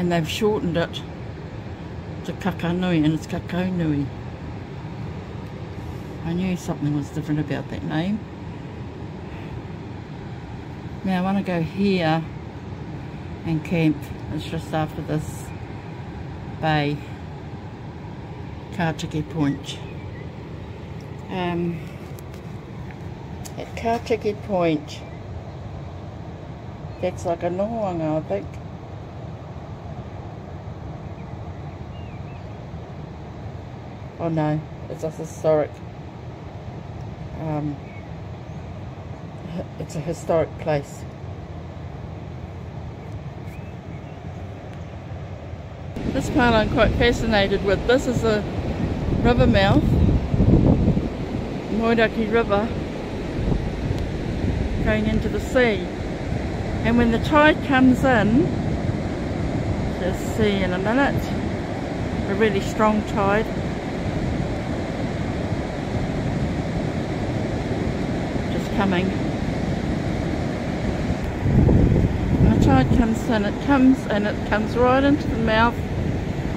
They've shortened it to Kakanui, and it's Kakonui. I knew something was different about that name. Now I want to go here and camp. It's just after this bay, Kātiki Point. At Kātiki Point, that's like a nohoanga, I think. Oh no, it's a historic, it's a historic place. This part I'm quite fascinated with. This is a river mouth, Moiraki River, going into the sea. And when the tide comes in, you'll see in a minute, a really strong tide. Coming. When the tide comes in, it comes right into the mouth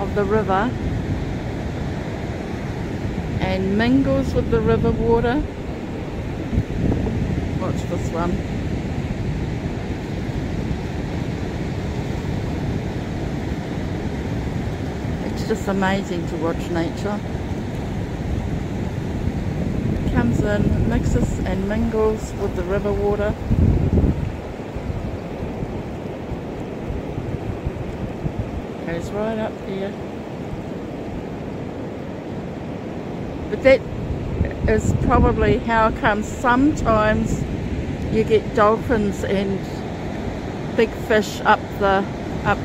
of the river and mingles with the river water. Watch this one. It's just amazing to watch nature. Comes in, mixes and mingles with the river water. Goes right up here. But that is probably how come sometimes you get dolphins and big fish up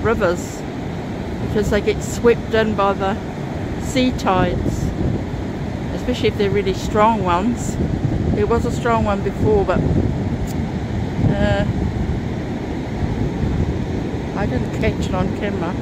rivers, because they get swept in by the sea tides. Especially if they're really strong ones. There was a strong one before, but I didn't catch it on camera.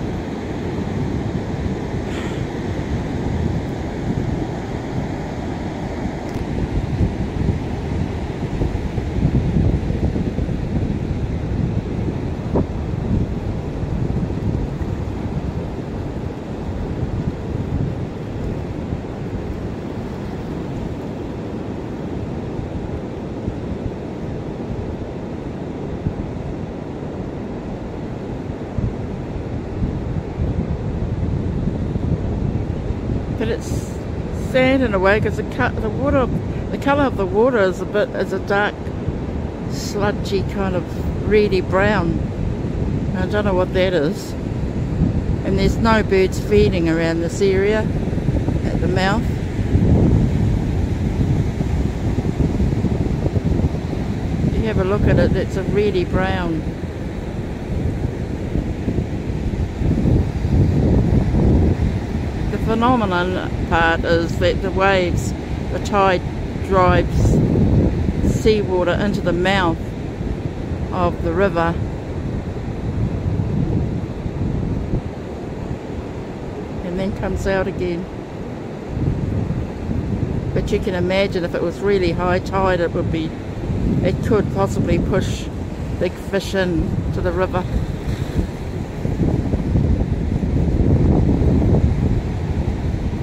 But it's sand in a way, because the colour of the water is a dark, sludgy kind of reedy brown. I don't know what that is. And there's no birds feeding around this area at the mouth. If you have a look at it, it's a reedy brown. The phenomenon part is that the waves, the tide drives seawater into the mouth of the river, and then comes out again. But you can imagine if it was really high tide, it could possibly push big fish in to the river.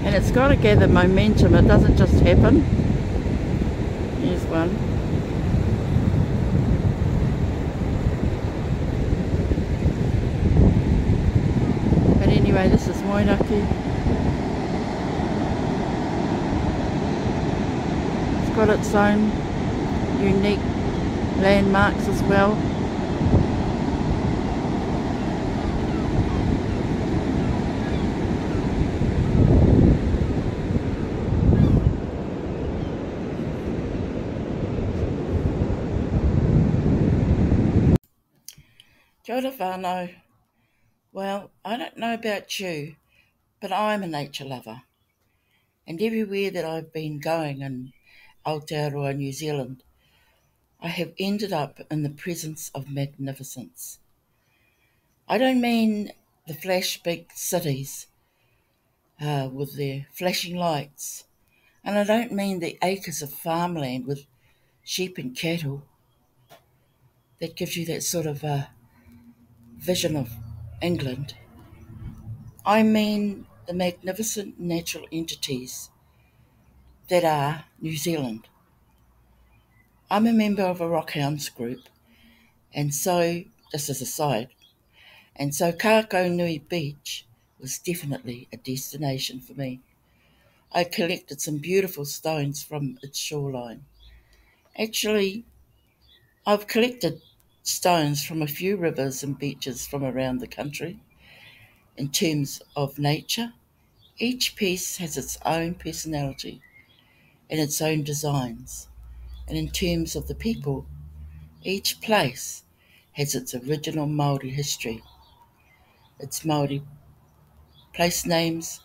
And it's got to gather momentum, it doesn't just happen. Here's one. But anyway, this is Moiraki. It's got its own unique landmarks as well. Kia ora whānau. Well, I don't know about you, but I'm a nature lover. And everywhere that I've been going in Aotearoa, New Zealand, I have ended up in the presence of magnificence. I don't mean the flash big cities with their flashing lights, and I don't mean the acres of farmland with sheep and cattle that gives you that sort of vision of England. I mean the magnificent natural entities that are New Zealand. I'm a member of a rockhounds group, and so, just as a side, and so Kakonui Beach was definitely a destination for me. I collected some beautiful stones from its shoreline. Actually, I've collected stones from a few rivers and beaches from around the country. In terms of nature, each piece has its own personality and its own designs. And in terms of the people, each place has its original Maori history, its Maori place names,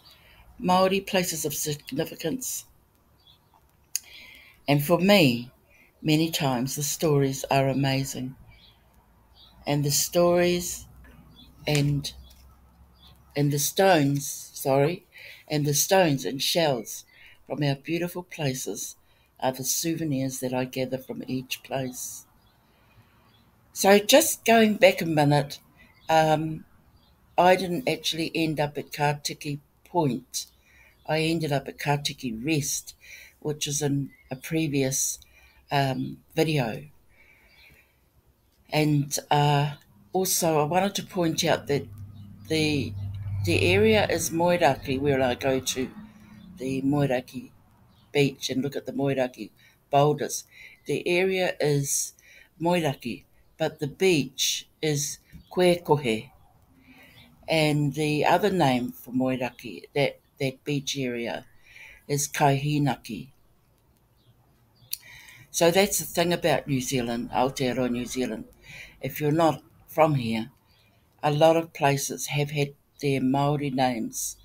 Maori places of significance. And for me, many times the stories are amazing. And the stories and the stones, and the stones and shells from our beautiful places are the souvenirs that I gather from each place. So just going back a minute, I didn't actually end up at Kātiki Point. I ended up at Kātiki Rest, which is in a previous video. And also I wanted to point out that the area is Moeraki, where I go to the Moeraki beach and look at the Moeraki boulders. The area is Moeraki, but the beach is Koekohe. And the other name for Moeraki, that beach area, is Kaihinaki. So that's the thing about New Zealand, Aotearoa New Zealand. If you're not from here, a lot of places have had their Maori names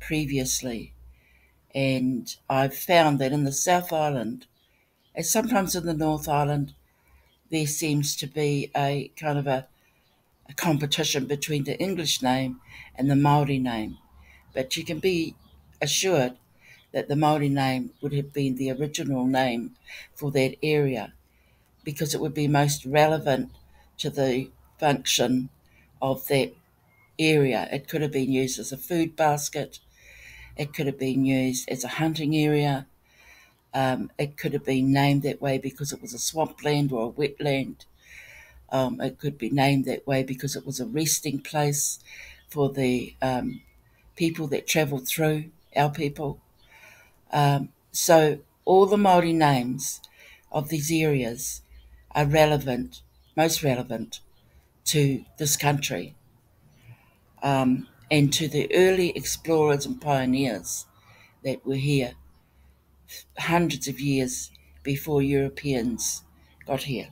previously. And I've found that in the South Island, and sometimes in the North Island, there seems to be a kind of a competition between the English name and the Maori name. But you can be assured that the Maori name would have been the original name for that area, because it would be most relevant to the function of that area. It could have been used as a food basket. It could have been used as a hunting area. It could have been named that way because it was a swampland or a wetland. It could be named that way because it was a resting place for the people that travelled through, our people. So all the Maori names of these areas are relevant, most relevant to this country, and to the early explorers and pioneers that were here hundreds of years before Europeans got here.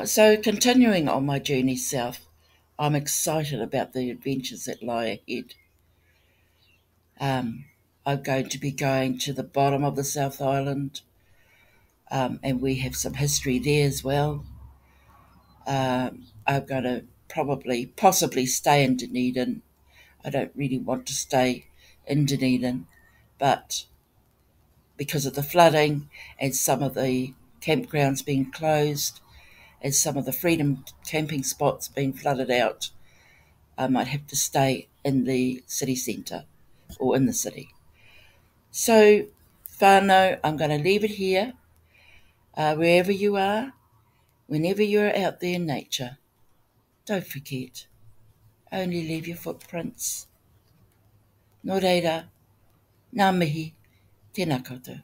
So continuing on my journey south, I'm excited about the adventures that lie ahead. I'm going to be going to the bottom of the South Island, and we have some history there as well. I'm going to possibly stay in Dunedin. I don't really want to stay in Dunedin, but because of the flooding and some of the campgrounds being closed and some of the freedom camping spots being flooded out, I might have to stay in the city centre or in the city. So, whānau, I'm going to leave it here. Wherever you are, whenever you're out there in nature, don't forget, only leave your footprints. Nō reira, ngā mihi, tēnā koutou.